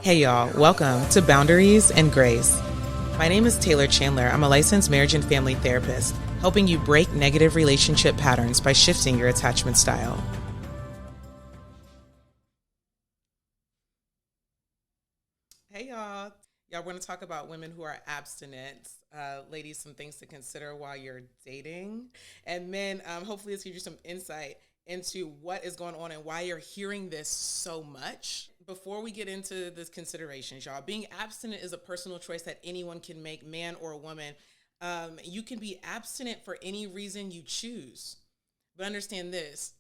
Hey y'all, welcome to Boundaries and Grace. My name is Taylor Chandler. I'm a licensed marriage and family therapist, helping you break negative relationship patterns by shifting your attachment style. Hey y'all. Y'all want to talk about women who are abstinent. Ladies, some things to consider while you're dating. And men, hopefully this gives you some insight into what is going on and why you're hearing this so much. Before we get into this considerations, y'all, being abstinent is a personal choice that anyone can make, man or woman. You can be abstinent for any reason you choose. But understand this,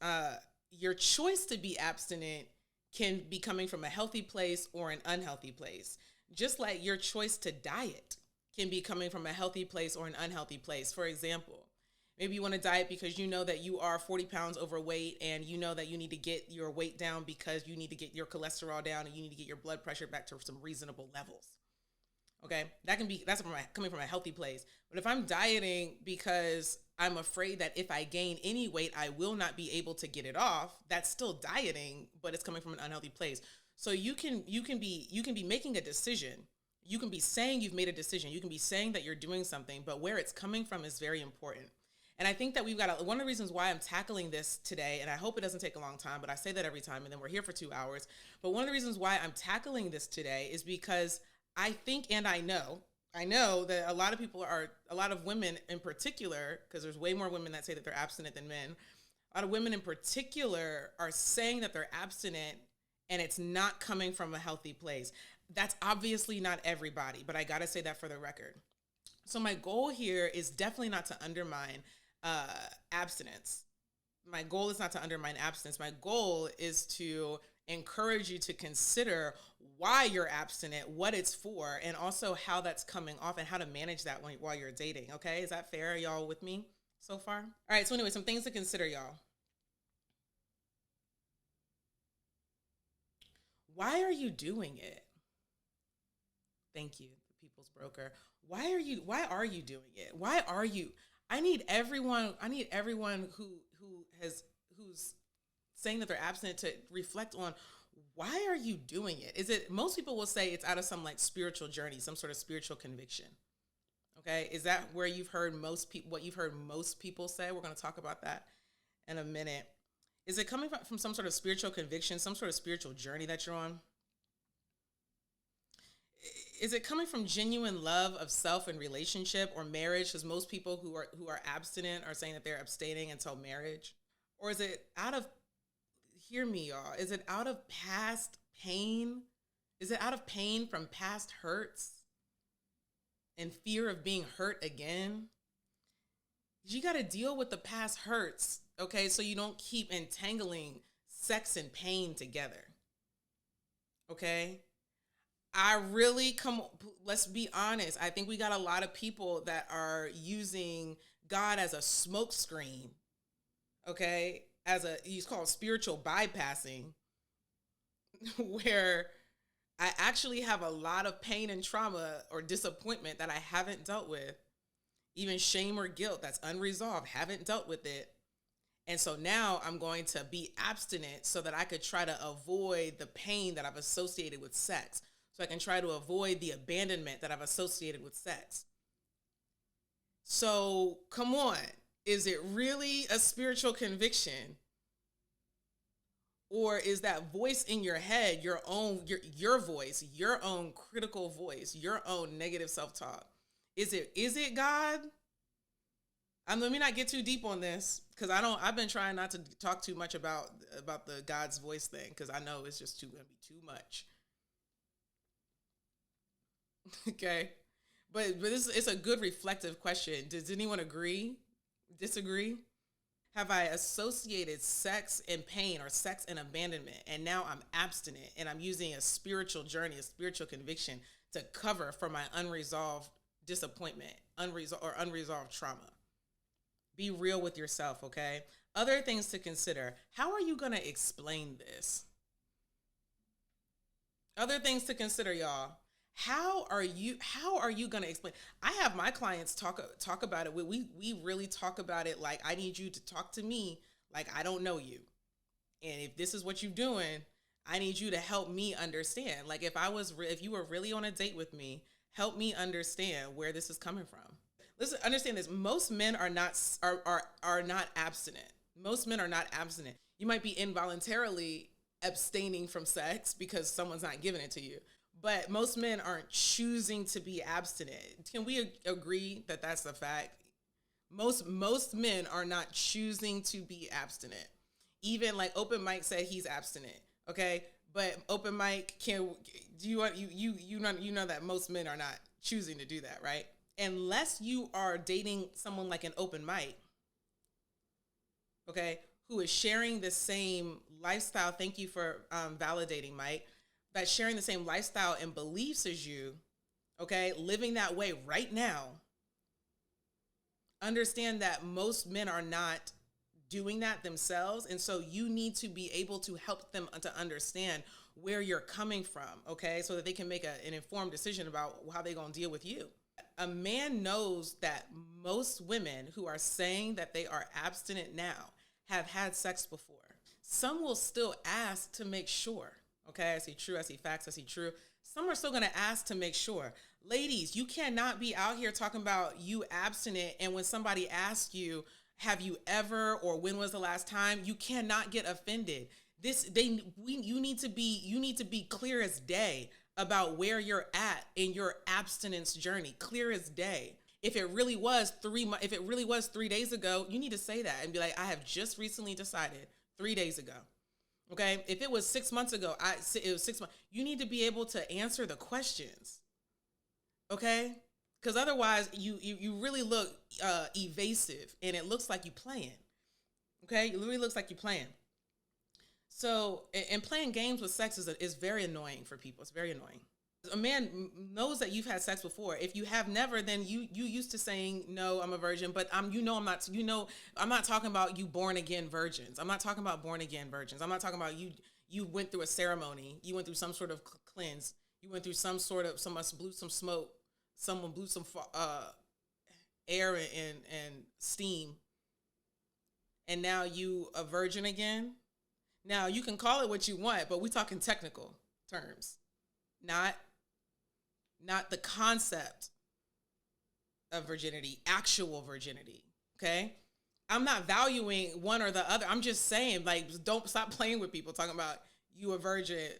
your choice to be abstinent can be coming from a healthy place or an unhealthy place. Just like your choice to diet can be coming from a healthy place or an unhealthy place. For example, maybe you want to diet because you know that you are 40 pounds overweight and you know that you need to get your weight down because you need to get your cholesterol down and you need to get your blood pressure back to some reasonable levels. Okay, that's coming from a healthy place. But if I'm dieting because I'm afraid that if I gain any weight, I will not be able to get it off, that's still dieting, but it's coming from an unhealthy place. So you can be making a decision. You can be saying you've made a decision. You can be saying that you're doing something, but where it's coming from is very important. And I think that one of the reasons why I'm tackling this today, and I hope it doesn't take a long time, but I say that every time, and then we're here for 2 hours. But one of the reasons why I'm tackling this today is because I think, and I know that a lot of women in particular, because there's way more women that say that they're abstinent than men, a lot of women in particular are saying that they're abstinent and it's not coming from a healthy place. That's obviously not everybody, but I gotta say that for the record. So my goal here is definitely not to undermine abstinence. My goal is not to undermine abstinence. My goal is to encourage you to consider why you're abstinent, what it's for, and also how that's coming off and how to manage that while you're dating. Okay, is that fair? Are y'all with me so far? All right, so anyway, some things to consider, y'all. Why are you doing it? Thank you, the people's broker. Why are you doing it? Why are you? I need everyone who's saying that they're abstinent to reflect on why are you doing it? Is it, most people will say it's out of some like spiritual journey, some sort of spiritual conviction. Okay? Is that where you've heard what you've heard most people say? We're going to talk about that in a minute. Is it coming from some sort of spiritual conviction, some sort of spiritual journey that you're on? Is it coming from genuine love of self and relationship or marriage? Because most people who are abstinent are saying that they're abstaining until marriage. Or is it out of, hear me, y'all, is it out of past pain? Is it out of pain from past hurts and fear of being hurt again? You got to deal with the past hurts, okay, so you don't keep entangling sex and pain together, okay? Let's be honest. I think we got a lot of people that are using God as a smokescreen, okay? He's called spiritual bypassing, where I actually have a lot of pain and trauma or disappointment that I haven't dealt with, even shame or guilt that's unresolved, haven't dealt with it. And so now I'm going to be abstinent so that I could try to avoid the pain that I've associated with sex. So I can try to avoid the abandonment that I've associated with sex. So come on, is it really a spiritual conviction? Or is that voice in your head, your voice, your own critical voice, your own negative self-talk? Is it God? Let me not get too deep on this, because I've been trying not to talk too much about the God's voice thing, because I know it's just going to be too much. Okay, but it's a good reflective question. Does anyone agree? Disagree? Have I associated sex and pain or sex and abandonment, and now I'm abstinent and I'm using a spiritual journey, a spiritual conviction to cover for my unresolved disappointment, unresolved trauma? Be real with yourself, okay? Other things to consider. How are you going to explain this? Other things to consider, y'all. How are you going to explain? I have my clients talk about it. We really talk about it like, I need you to talk to me like I don't know you. And if this is what you're doing, I need you to help me understand. Like if you were really on a date with me, help me understand where this is coming from. Listen, understand this. Most men are not abstinent. Most men are not abstinent. You might be involuntarily abstaining from sex because someone's not giving it to you. But most men aren't choosing to be abstinent. Can we agree that that's a fact? Most men are not choosing to be abstinent. Even like Open Mike said he's abstinent. Okay, but Open Mike you know that most men are not choosing to do that, right? Unless you are dating someone like an Open Mike, okay, who is sharing the same lifestyle. Thank you for validating, Mike. That's sharing the same lifestyle and beliefs as you, okay, living that way right now. Understand that most men are not doing that themselves. And so you need to be able to help them to understand where you're coming from, okay, so that they can make an informed decision about how they're going to deal with you. A man knows that most women who are saying that they are abstinent now have had sex before. Some will still ask to make sure. Okay, I see true, I see facts, I see true. Some are still going to ask to make sure. Ladies, you cannot be out here talking about you abstinent, and when somebody asks you, have you ever, or when was the last time, you cannot get offended. You need to be clear as day about where you're at in your abstinence journey. Clear as day. If it really was 3 days ago, you need to say that and be like, I have just recently decided 3 days ago. Okay. If it was 6 months ago, it was 6 months. You need to be able to answer the questions. Okay. Because otherwise you really look evasive, and it looks like you playing. Okay. It really looks like you playing. So, and playing games with sex is very annoying for people. It's very annoying. A man knows that you've had sex before. If you have never, then you used to saying, no, I'm a virgin, but I'm not talking about you born again virgins. I'm not talking about born again virgins. I'm not talking about you went through a ceremony. You went through some sort of cleanse. You went through someone blew some smoke. Someone blew some air and steam. And now you a virgin again. Now, you can call it what you want, but we're talking technical terms, not the concept of virginity, actual virginity, okay? I'm not valuing one or the other. I'm just saying, like, don't stop playing with people talking about you a virgin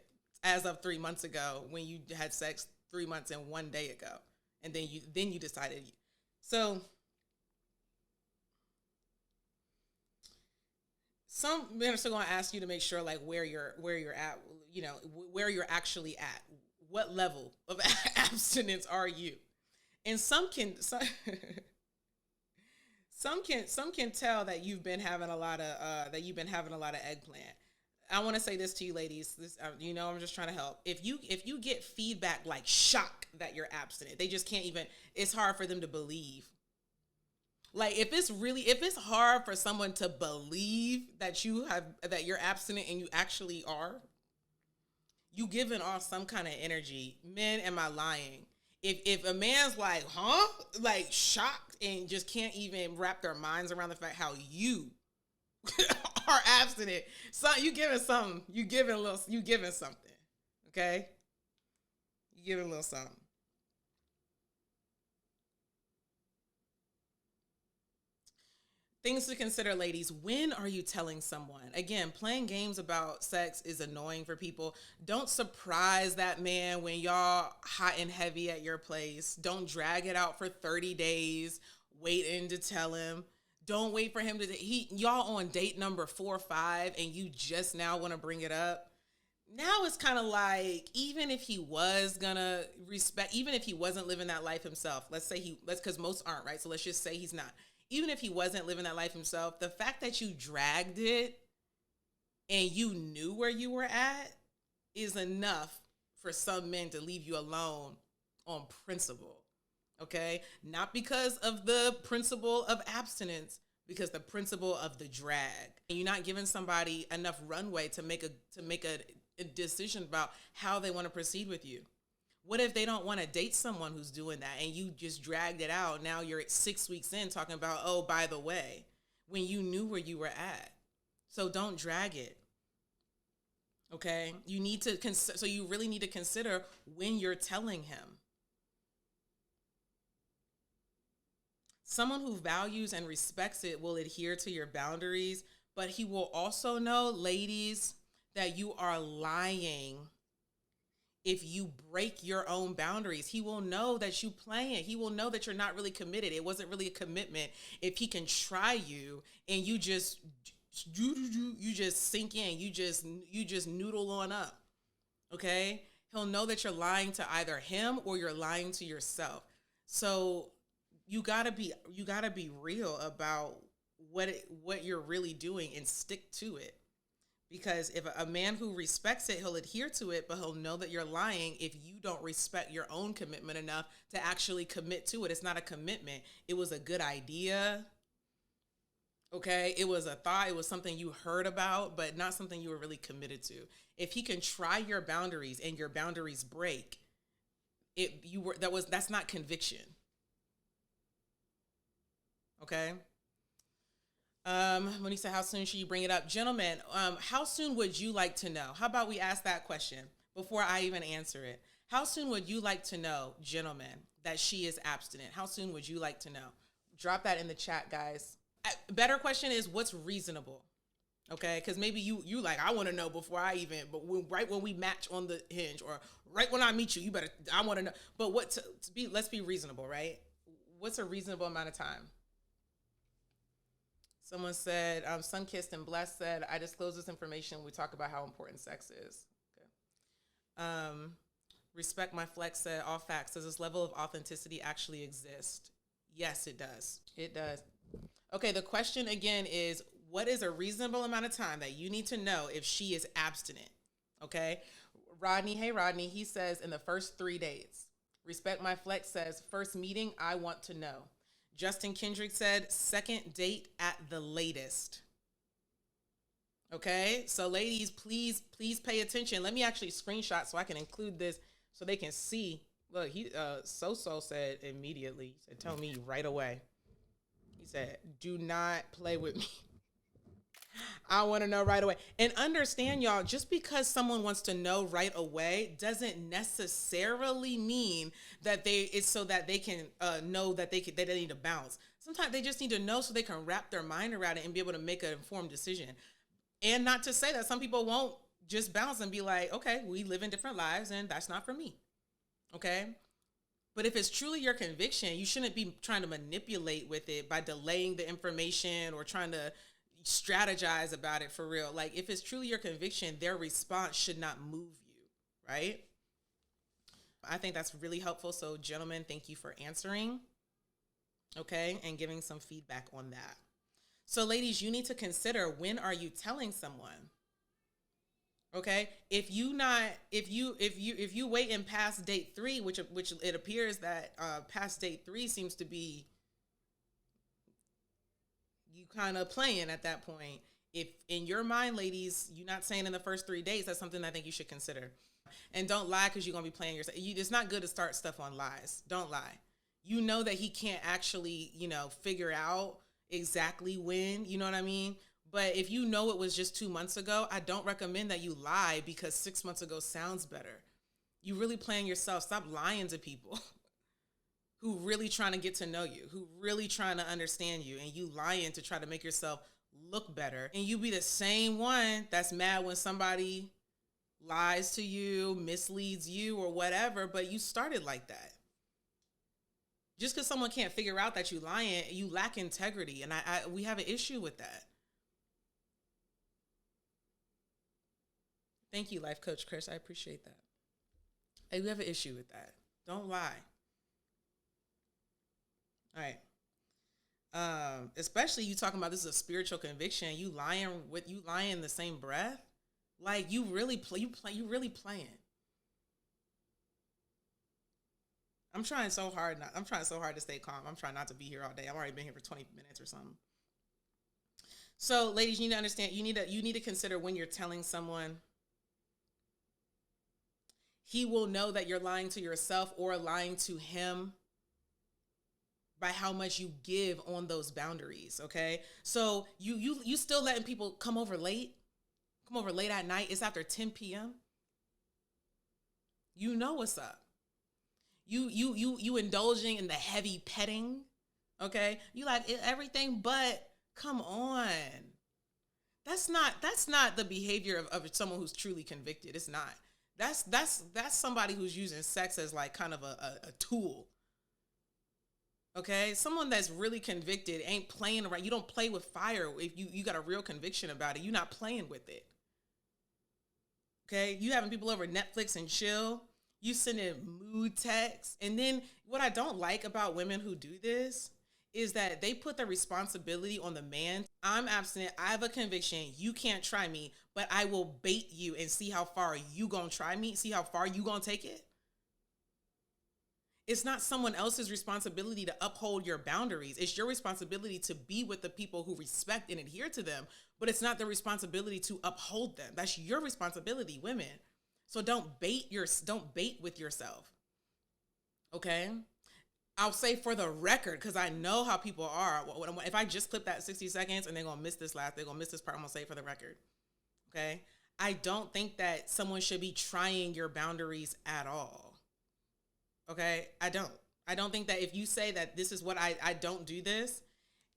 as of 3 months ago when you had sex 3 months and 1 day ago, and then you decided. So some men are still going to ask you to make sure, like, where you're at, where you're actually at. What level of abstinence are you? And some can tell that you've been having a lot of eggplant. I want to say this to you, ladies. I'm just trying to help. If you get feedback like shock that you're abstinent, they just can't even. It's hard for them to believe. Like, if it's hard for someone to believe that you're abstinent and you actually are, you giving off some kind of energy. Men, am I lying? If a man's like, huh? Like shocked and just can't even wrap their minds around the fact how you are abstinent. So you giving something. You giving something. Okay? You giving a little something. Things to consider, ladies. When are you telling someone? Again, playing games about sex is annoying for people. Don't surprise that man when y'all hot and heavy at your place. Don't drag it out for 30 days waiting to tell him. Don't wait for him y'all on date number 4 or 5 and you just now want to bring it up. Now it's kind of like, even if he was gonna even if he wasn't living that life himself, because most aren't, right? So let's just say he's not. Even if he wasn't living that life himself, the fact that you dragged it and you knew where you were at is enough for some men to leave you alone on principle, okay? Not because of the principle of abstinence, because the principle of the drag. And you're not giving somebody enough runway to make a decision about how they want to proceed with you. What if they don't want to date someone who's doing that and you just dragged it out? Now you're 6 weeks in talking about, oh, by the way, when you knew where you were at. So don't drag it. Okay? You need to so you really need to consider when you're telling him. Someone who values and respects it will adhere to your boundaries, but he will also know, ladies, that you are lying if you break your own boundaries. He will know that you playing. He will know that you're not really committed. It wasn't really a commitment. If he can try you and you just sink in, you just noodle on up. Okay? He'll know that you're lying to either him or you're lying to yourself. So you gotta be real about what you're really doing and stick to it. Because if a man who respects it, he'll adhere to it, but he'll know that you're lying if you don't respect your own commitment enough to actually commit to it. It's not a commitment. It was a good idea. Okay? It was a thought. It was something you heard about, but not something you were really committed to. If he can try your boundaries and your boundaries break, that's not conviction. Okay? When he said, how soon should you bring it up? Gentlemen, how soon would you like to know? How about we ask that question before I even answer it? How soon would you like to know, gentlemen, that she is abstinent? How soon would you like to know? Drop that in the chat, guys. Better question is, what's reasonable? Okay, because maybe you like, I want to know before I even, but right when we match on the hinge, or right when I meet you, I want to know. But let's be reasonable, right? What's a reasonable amount of time? Someone said, Sunkissed and Blessed said, I disclose this information when we talk about how important sex is. Okay. Respect My Flex said, all facts. Does this level of authenticity actually exist? Yes, it does. It does. Okay, the question again is, what is a reasonable amount of time that you need to know if she is abstinent? Okay. Rodney, hey Rodney, he says in the first 3 days. Respect My Flex says, first meeting, I want to know. Justin Kendrick said, second date at the latest. Okay, so ladies, please pay attention. Let me actually screenshot so I can include this so they can see. Look, So said immediately. He said, tell me right away. He said, do not play with me. I want to know right away. And understand, y'all, just because someone wants to know right away doesn't necessarily mean that it's so that they can know that they need to bounce. Sometimes they just need to know so they can wrap their mind around it and be able to make an informed decision. And not to say that some people won't just bounce and be like, okay, we live in different lives and that's not for me. Okay? But if it's truly your conviction, you shouldn't be trying to manipulate with it by delaying the information or trying to strategize about it for real. Like, if it's truly your conviction, their response should not move you, right? I think that's really helpful. So, gentlemen, thank you for answering, okay, and giving some feedback on that. So, ladies, you need to consider, when are you telling someone? Okay, if you wait in past date 3, which it appears that past date 3 seems to be you kind of playing at that point. If in your mind, ladies, you're not saying in the first 3 days, that's something I think you should consider. And don't lie, because you're going to be playing yourself. It's not good to start stuff on lies. Don't lie. You know that he can't actually, figure out exactly when, you know what I mean? But if you know it was just 2 months ago, I don't recommend that you lie because 6 months ago sounds better. You really playing yourself. Stop lying to people who really trying to get to know you, who really trying to understand you, and you lying to try to make yourself look better. And you be the same one that's mad when somebody lies to you, misleads you, or whatever, but you started like that. Just because someone can't figure out that you lying, you lack integrity, and we have an issue with that. Thank you, Life Coach Chris. I appreciate that. Hey, we have an issue with that. Don't lie. All right. Especially you talking about this is a spiritual conviction. You lying in the same breath. Like, you really playing. I'm trying so hard to stay calm. I'm trying not to be here all day. I've already been here for 20 minutes or something. So, ladies, you need to understand, you need to consider when you're telling someone. He will know that you're lying to yourself or lying to him by how much you give on those boundaries, okay? So you still letting people come over late? come over late at night, it's after 10 p.m., you know what's up. You indulging in the heavy petting, okay? You like everything, but come on. That's not the behavior of someone who's truly convicted. It's not. That's somebody who's using sex as like kind of a tool. Okay? Someone that's really convicted ain't playing around. You don't play with fire. If you got a real conviction about it, you're not playing with it. Okay? You having people over Netflix and chill. You sending mood texts. And then what I don't like about women who do this is that they put the responsibility on the man. I'm abstinent. I have a conviction. You can't try me, but I will bait you and see how far you gonna try me. See how far you gonna take it. It's not someone else's responsibility to uphold your boundaries. It's your responsibility to be with the people who respect and adhere to them, but it's not their responsibility to uphold them. That's your responsibility, women. So don't bait with yourself. Okay? I'll say for the record, because I know how people are. If I just clip that 60 seconds and they're going to miss this part, I'm going to say for the record. Okay? I don't think that someone should be trying your boundaries at all. Okay? I don't think that if you say that this is what I don't do this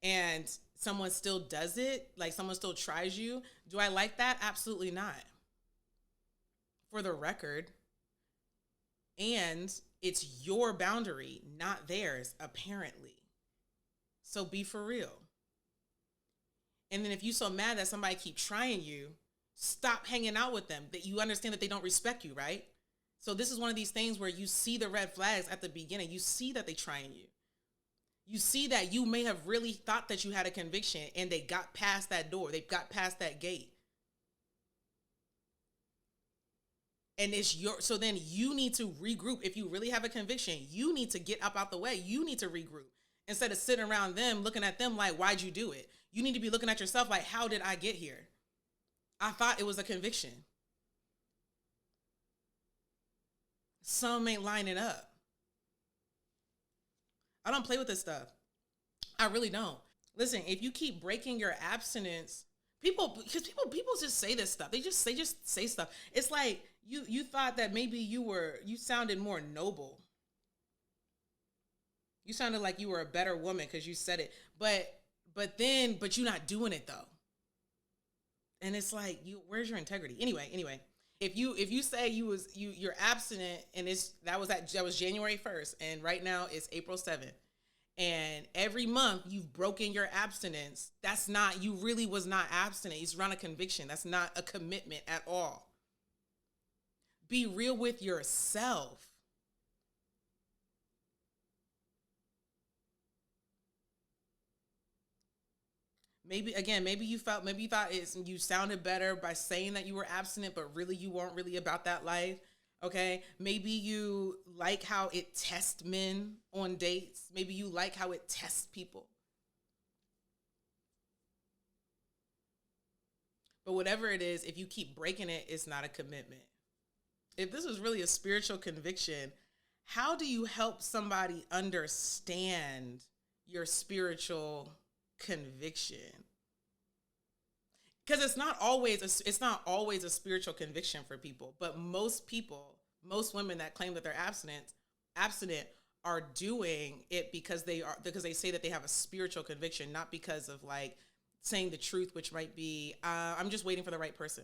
and someone still does it, like someone still tries you, do I like that? Absolutely not. For the record. And it's your boundary, not theirs, apparently. So be for real. And then if you're so mad that somebody keep trying you, stop hanging out with them. That you understand that they don't respect you, right? So this is one of these things where you see the red flags at the beginning. You see that they trying you. You see that you may have really thought that you had a conviction and they got past that door. They got past that gate. And so then you need to regroup. If you really have a conviction, you need to get up out the way. You need to regroup instead of sitting around them, looking at them like, why'd you do it? You need to be looking at yourself like, how did I get here? I thought it was a conviction. Some ain't lining up. I don't play with this stuff. I really don't. Listen, if you keep breaking your abstinence, people just say this stuff. They just say stuff. It's like you thought that maybe you sounded more noble. You sounded like you were a better woman because you said it. But you're not doing it though. And it's like, where's your integrity? Anyway, if you say you're abstinent and that was January 1st and right now it's April 7th. And every month you've broken your abstinence. You really was not abstinent. It's around a conviction. That's not a commitment at all. Be real with yourself. Maybe you thought you sounded better by saying that you were abstinent, but really you weren't really about that life. Okay, maybe you like how it tests men on dates. Maybe you like how it tests people. But whatever it is, if you keep breaking it, it's not a commitment. If this was really a spiritual conviction, how do you help somebody understand your spiritual conviction? Because it's not always a spiritual conviction for people, but most women that claim that they're abstinent are doing it because they say that they have a spiritual conviction, not because of like saying the truth, which might be I'm just waiting for the right person.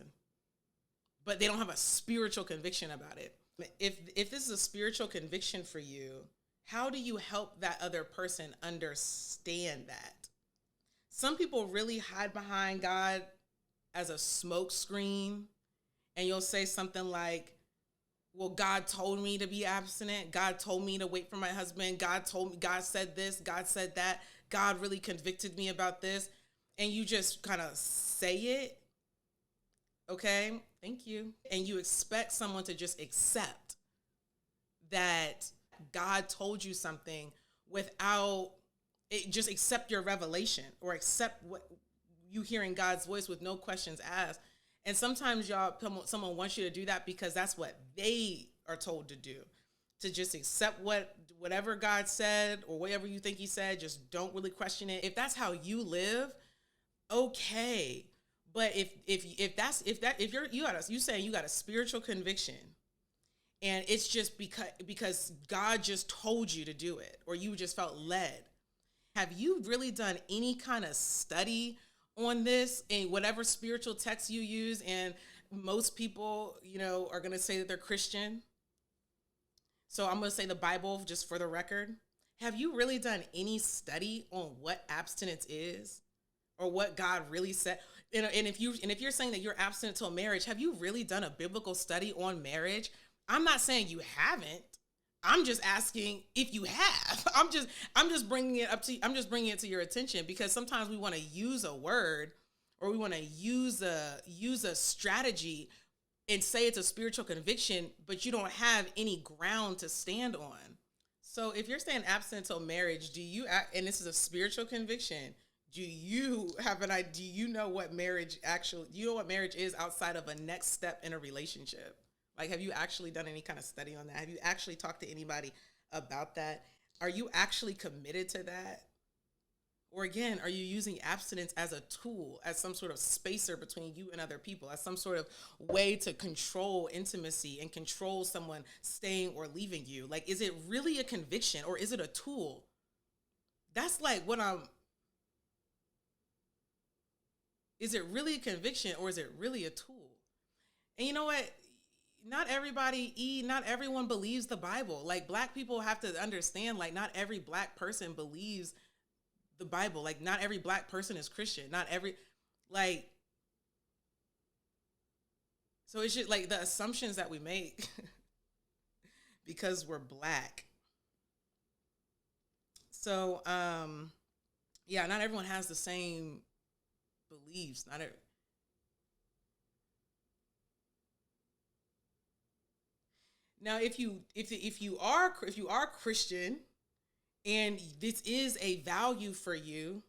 But they don't have a spiritual conviction about it. If this is a spiritual conviction for you, how do you help that other person understand that? Some people really hide behind God as a smoke screen, and you'll say something like, well, God told me to be abstinent. God told me to wait for my husband. God said this, God said that. God really convicted me about this. And you just kind of say it. Okay, thank you. And you expect someone to just accept that God told you something without it, just accept your revelation or accept what you hearing God's voice with no questions asked. And sometimes someone wants you to do that because that's what they are told to do, to just accept whatever God said or whatever you think he said, just don't really question it. If that's how you live, okay. But if you saying you got a spiritual conviction, and it's just because God just told you to do it, or you just felt led. Have you really done any kind of study on this in whatever spiritual text you use? And most people, are going to say that they're Christian. So I'm going to say the Bible just for the record. Have you really done any study on what abstinence is, or what God really said? And if you're saying that you're abstinent till marriage, have you really done a biblical study on marriage? I'm not saying you haven't. I'm just asking if you have. I'm just bringing it up to I'm just bringing it to your attention, because sometimes we want to use a word, or we want to use a strategy and say it's a spiritual conviction, but you don't have any ground to stand on. So if you're saying abstinent till marriage, and this is a spiritual conviction, do you have an idea? Do you know what marriage is outside of a next step in a relationship? Like, have you actually done any kind of study on that? Have you actually talked to anybody about that? Are you actually committed to that? Or again, are you using abstinence as a tool, as some sort of spacer between you and other people, as some sort of way to control intimacy and control someone staying or leaving you? Like, is it really a conviction, or is it a tool? That's like is it really a conviction, or is it really a tool? And you know what? Not everyone believes the Bible. Like, Black people have to understand, like, not every Black person believes the Bible. Like, not every Black person is Christian. So it's just like the assumptions that we make because we're Black. So, yeah, not everyone has the same beliefs. Now, if you are Christian, and this is a value for you,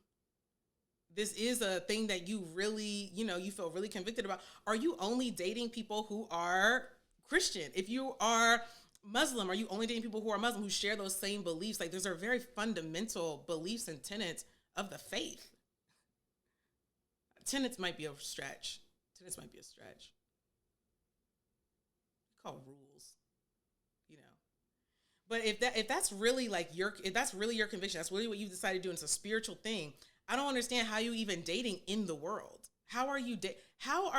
this is a thing that you really, you feel really convicted about, are you only dating people who are Christian? If you are Muslim, are you only dating people who are Muslim, who share those same beliefs? Like, those are very fundamental beliefs and tenets of the faith. Tenets might be a stretch. Called rules, But if that's really your conviction, that's really what you've decided to do, and it's a spiritual thing. I don't understand how you even dating in the world. How are you how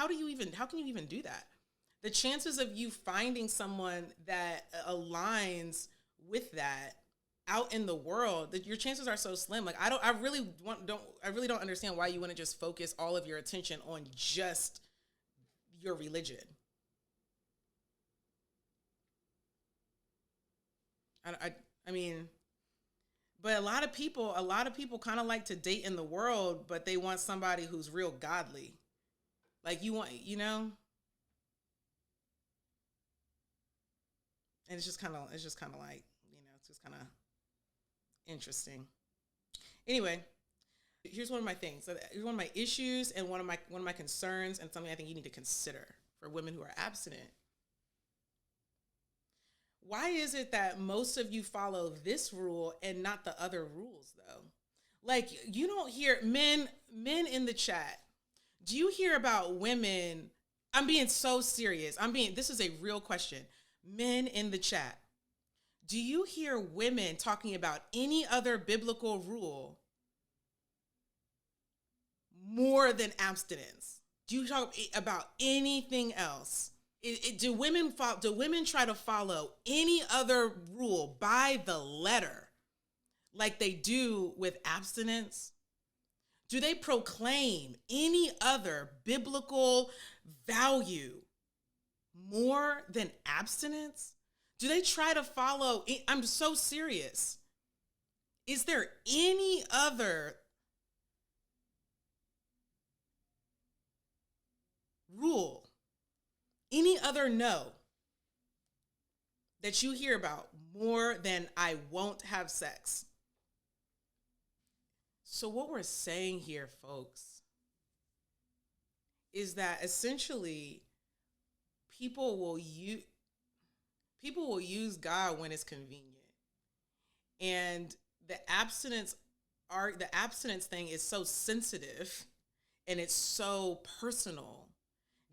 can you even do that? The chances of you finding someone that aligns with that out in the world, that your chances are so slim. Like, I really don't understand why you want to just focus all of your attention on just your religion. I mean, but a lot of people kind of like to date in the world, but they want somebody who's real godly. Like, and it's just kind of like, it's just kind of interesting. Anyway, here's one of my things. Here's one of my issues, and one of my concerns, and something I think you need to consider for women who are abstinent. Why is it that most of you follow this rule and not the other rules, though? Like, you don't hear men in the chat. Do you hear about women? I'm being so serious. This is a real question. Men in the chat. Do you hear women talking about any other biblical rule more than abstinence? Do you talk about anything else? Do women try to follow any other rule by the letter like they do with abstinence? Do they proclaim any other biblical value more than abstinence? Do they try to follow? I'm so serious. Is there any other rule, any other no that you hear about more than I won't have sex? So what we're saying here, folks, is that essentially people will use God when it's convenient. And the abstinence thing is so sensitive and it's so personal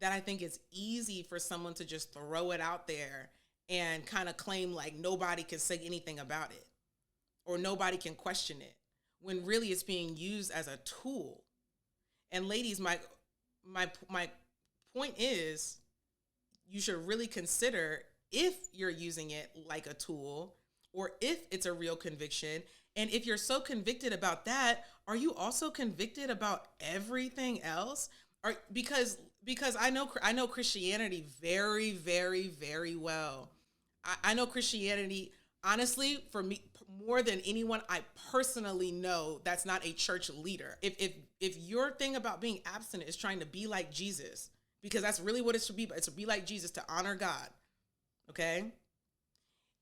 that I think it's easy for someone to just throw it out there and kind of claim like nobody can say anything about it or nobody can question it, when really it's being used as a tool. And ladies, my point is, you should really consider if you're using it like a tool or if it's a real conviction. And if you're so convicted about that, are you also convicted about everything else? Because I know Christianity very, very, very well. I know Christianity, honestly, for me, more than anyone I personally know that's not a church leader. If your thing about being abstinent is trying to be like Jesus, because that's really what it should be, but it's to be like Jesus, to honor God. Okay?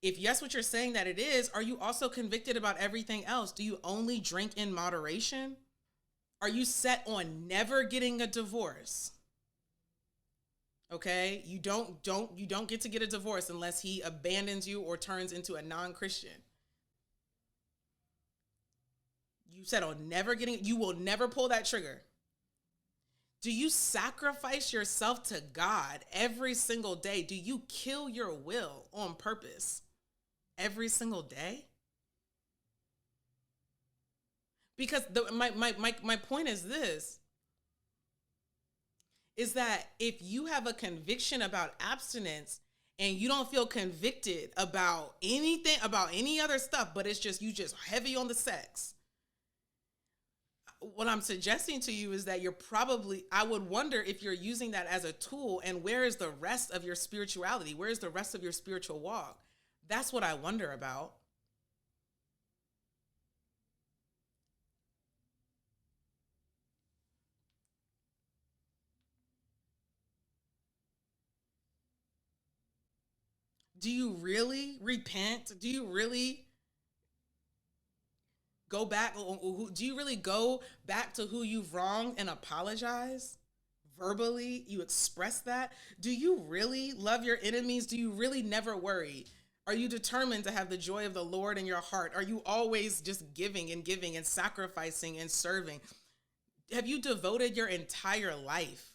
If yes, what you're saying that it is, are you also convicted about everything else? Do you only drink in moderation? Are you set on never getting a divorce? Okay? You don't get to get a divorce unless he abandons you or turns into a non-Christian. You said on never getting, you will never pull that trigger. Do you sacrifice yourself to God every single day? Do you kill your will on purpose every single day? Because my point is this, is that if you have a conviction about abstinence and you don't feel convicted about anything, about any other stuff, but it's just, you just heavy on the sex, what I'm suggesting to you is that I would wonder if you're using that as a tool, and where is the rest of your spirituality? Where is the rest of your spiritual walk? That's what I wonder about. Do you really repent? Do you really go back? Do you really go back to who you've wronged and apologize? Verbally, you express that? Do you really love your enemies? Do you really never worry? Are you determined to have the joy of the Lord in your heart? Are you always just giving and sacrificing and serving? Have you devoted your entire life?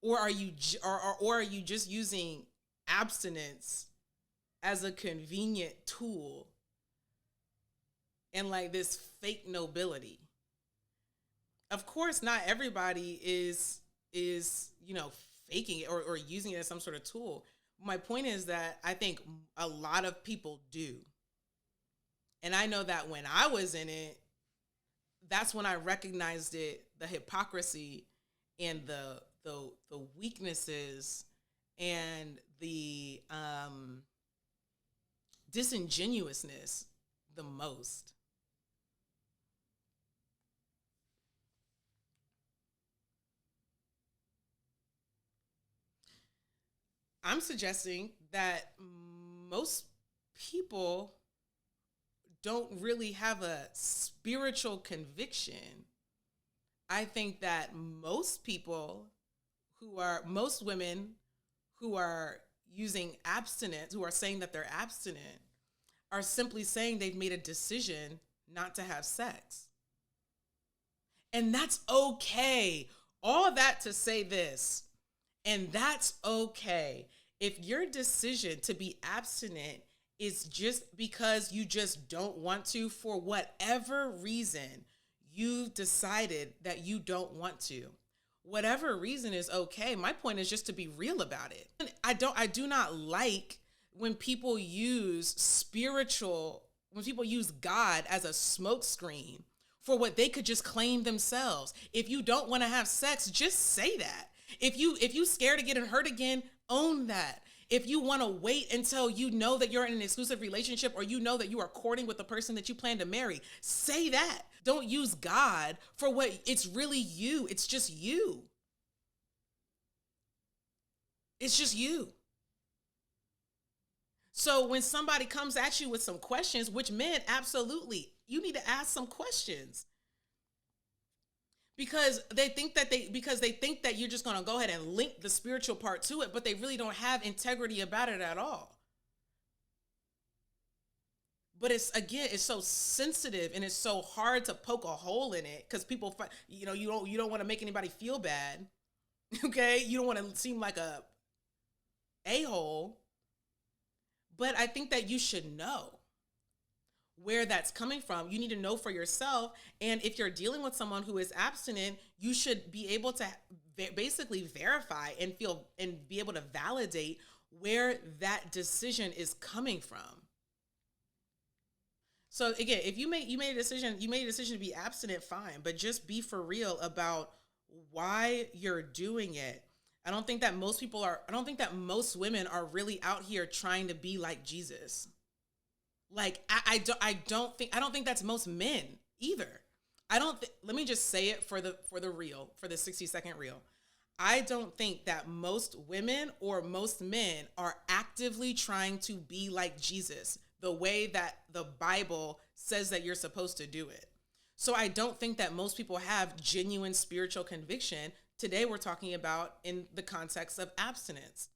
Or are you just using abstinence as a convenient tool and like this fake nobility? Of course, not everybody is faking it or using it as some sort of tool. My point is that I think a lot of people do. And I know that when I was in it, that's when I recognized it, the hypocrisy and the weaknesses and the disingenuousness the most. I'm suggesting that most people don't really have a spiritual conviction. I think that most women who are using abstinence, who are saying that they're abstinent, are simply saying they've made a decision not to have sex. And that's okay. All that to say this, and that's okay. If your decision to be abstinent is just because you just don't want to, for whatever reason, you've decided that you don't want to. Whatever reason is okay. My point is just to be real about it. I do not like when people use God as a smokescreen for what they could just claim themselves. If you don't want to have sex, just say that. If you scared of getting hurt again, own that. If you want to wait until you know that you're in an exclusive relationship or you know that you are courting with the person that you plan to marry, say that. Don't use God for what it's really you. It's just you. It's just you. So when somebody comes at you with some questions, which men, absolutely, you need to ask some questions. Because they think that you're just going to go ahead and link the spiritual part to it, but they really don't have integrity about it at all. But it's so sensitive and it's so hard to poke a hole in it because you don't want to make anybody feel bad. Okay, you don't want to seem like a hole. But I think that you should know where that's coming from. You need to know for yourself. And if you're dealing with someone who is abstinent, you should be able to basically verify and be able to validate where that decision is coming from. So again, if you made a decision to be abstinent, fine, but just be for real about why you're doing it. I don't think that most women are really out here trying to be like Jesus. Like I don't think that's most men either. Let me just say it for the 60-second reel. I don't think that most women or most men are actively trying to be like Jesus the way that the Bible says that you're supposed to do it. So I don't think that most people have genuine spiritual conviction. Today we're talking about in the context of abstinence.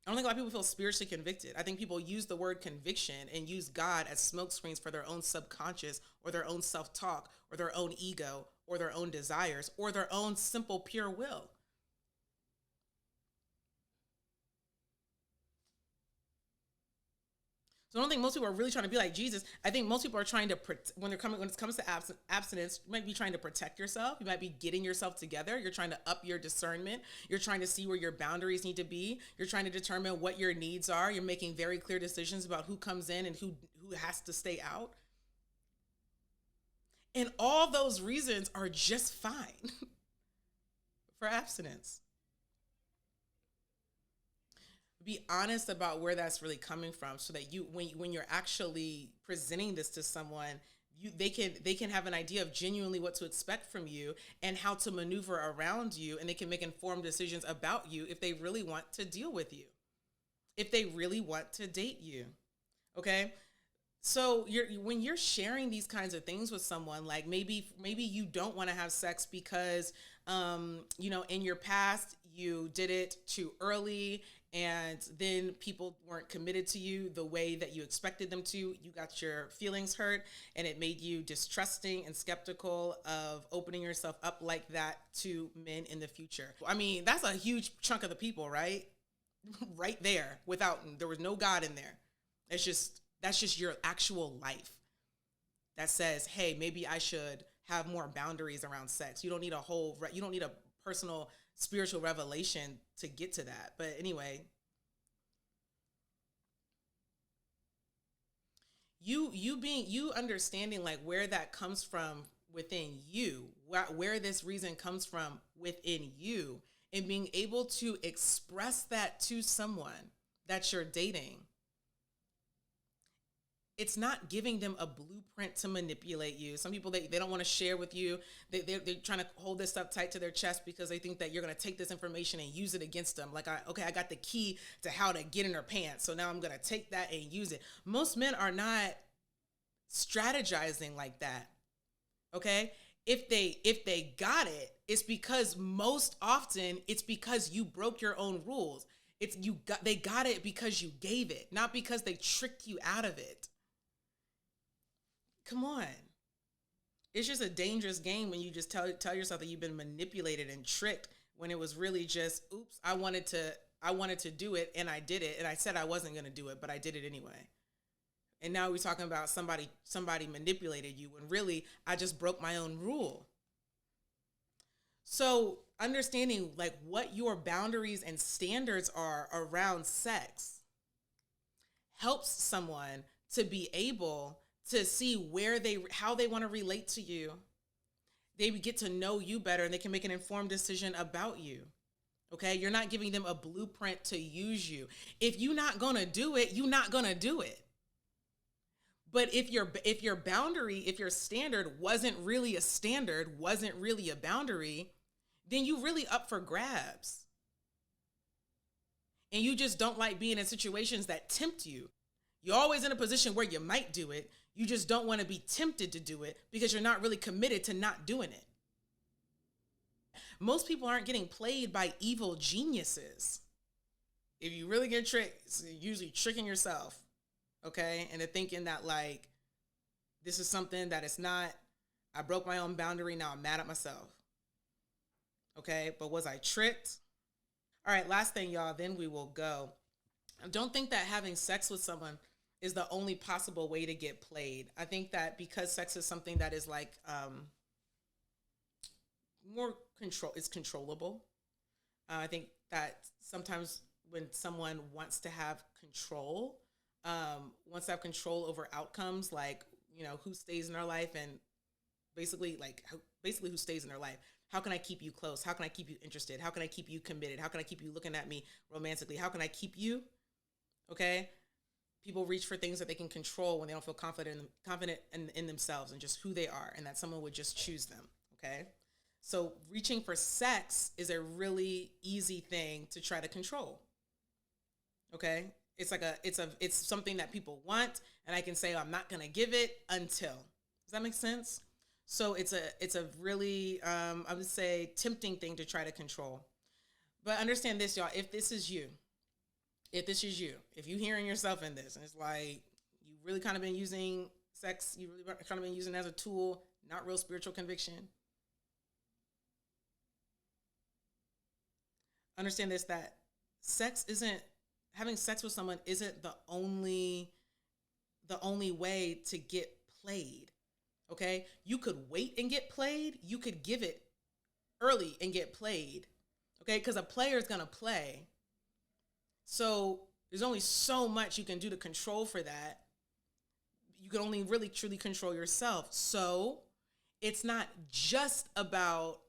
I don't think a lot of people feel spiritually convicted. I think people use the word conviction and use God as smokescreens for their own subconscious or their own self-talk or their own ego or their own desires or their own simple pure will. So I don't think most people are really trying to be like Jesus. I think most people are trying to, when it comes to abstinence, you might be trying to protect yourself. You might be getting yourself together. You're trying to up your discernment. You're trying to see where your boundaries need to be. You're trying to determine what your needs are. You're making very clear decisions about who comes in and who has to stay out. And all those reasons are just fine for abstinence. Be honest about where that's really coming from, so that when you're actually presenting this to someone, they can have an idea of genuinely what to expect from you and how to maneuver around you, and they can make informed decisions about you if they really want to deal with you, if they really want to date you. Okay. So when you're sharing these kinds of things with someone, like maybe you don't want to have sex because in your past you did it too early, and then people weren't committed to you the way that you expected them to. You got your feelings hurt, and it made you distrusting and skeptical of opening yourself up like that to men in the future. I mean, that's a huge chunk of the people, right? Right there. There was no God in there. That's just your actual life that says, hey, maybe I should have more boundaries around sex. You don't need a personal spiritual revelation to get to that. But anyway, you understanding like where that comes from within you, where this reason comes from within you, and being able to express that to someone that you're dating. It's not giving them a blueprint to manipulate you. Some people, they don't want to share with you. They're trying to hold this stuff tight to their chest because they think that you're going to take this information and use it against them. Like, I got the key to how to get in her pants, so now I'm going to take that and use it. Most men are not strategizing like that. Okay? If they got it, it's because most often it's because you broke your own rules. They got it because you gave it, not because they tricked you out of it. Come on. It's just a dangerous game when you just tell yourself that you've been manipulated and tricked, when it was really just, oops, I wanted to do it and I did it, and I said I wasn't going to do it, but I did it anyway. And now we're talking about somebody manipulated you, when really I just broke my own rule. So understanding like what your boundaries and standards are around sex helps someone to be able to see how they want to relate to you. They get to know you better, and they can make an informed decision about you. Okay? You're not giving them a blueprint to use you. If you're not going to do it, you're not going to do it. But if your boundary, if your standard wasn't really a standard, wasn't really a boundary, then you really up for grabs. And you just don't like being in situations that tempt you. You're always in a position where you might do it. You just don't want to be tempted to do it because you're not really committed to not doing it. Most people aren't getting played by evil geniuses. If you really get tricked, it's usually tricking yourself. Okay. And they're thinking that like, this is something that it's not, I broke my own boundary. Now I'm mad at myself. Okay. But was I tricked? All right. Last thing, y'all, then we will go. Don't think that having sex with someone is the only possible way to get played. I think that because sex is something that is like more control, it's controllable. I think that sometimes when someone wants to have control, wants to have control over outcomes, like who stays in their life, and basically who stays in their life. How can I keep you close? How can I keep you interested? How can I keep you committed? How can I keep you looking at me romantically? How can I keep you? Okay. People reach for things that they can control when they don't feel confident in themselves and just who they are, and that someone would just choose them. Okay. So reaching for sex is a really easy thing to try to control. Okay. It's something that people want, and I can say, I'm not going to give it until. Does that make sense? So it's a really, I would say, tempting thing to try to control. But understand this, y'all, if this is you, if you hearing yourself in this, and it's like, you really kind of been using sex, you really kind of been using it as a tool, not real spiritual conviction. Understand this, that having sex with someone isn't the only way to get played. Okay? You could wait and get played. You could give it early and get played. Okay? Because a player is going to play. So there's only so much you can do to control for that. You can only really truly control yourself. So it's not just about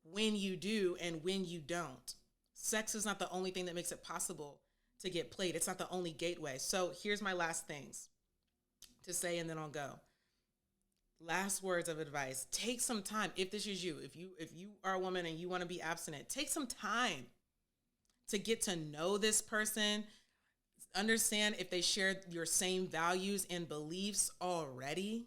when you do and when you don't. Sex is not the only thing that makes it possible to get played. It's not the only gateway. So here's my last things to say, and then I'll go. Last words of advice. Take some time. If this is you, if you are a woman and you want to be abstinent, take some time to get to know this person. Understand if they share your same values and beliefs already.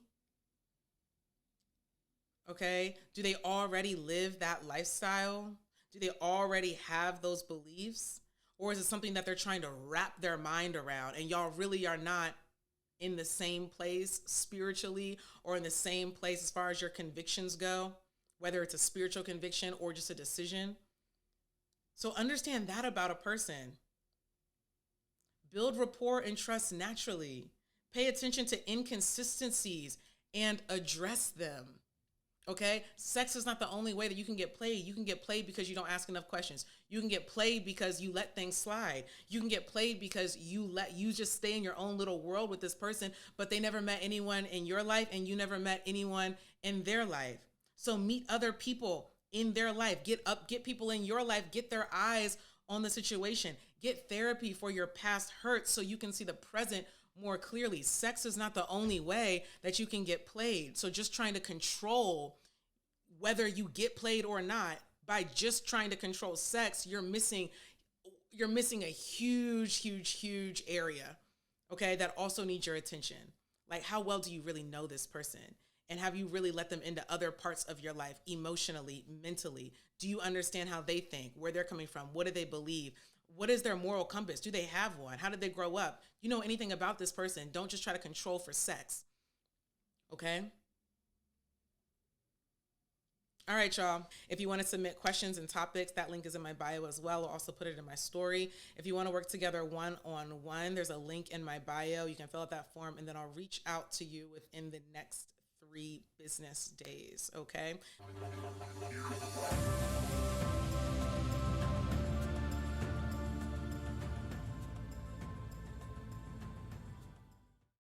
Okay? Do they already live that lifestyle? Do they already have those beliefs? Or is it something that they're trying to wrap their mind around, and y'all really are not in the same place spiritually, or in the same place as far as your convictions go, whether it's a spiritual conviction or just a decision? So understand that about a person. Build rapport and trust naturally. Pay attention to inconsistencies and address them. Okay? Sex is not the only way that you can get played. You can get played because you don't ask enough questions. You can get played because you let things slide. You can get played because you just stay in your own little world with this person, but they never met anyone in your life and you never met anyone in their life. So meet other people in their life. Get people in your life, get their eyes on the situation. Get therapy for your past hurts so you can see the present more clearly. Sex is not the only way that you can get played. So just trying to control whether you get played or not by just trying to control sex, you're missing a huge area, okay, that also needs your attention. Like, how well do you really know this person? And have you really let them into other parts of your life, emotionally, mentally? Do you understand how they think, where they're coming from? What do they believe? What is their moral compass? Do they have one? How did they grow up? You know anything about this person? Don't just try to control for sex. Okay? All right, y'all. If you want to submit questions and topics, that link is in my bio as well. I'll also put it in my story. If you want to work together one-on-one, there's a link in my bio. You can fill out that form, and then I'll reach out to you within the next 3 business days. Okay?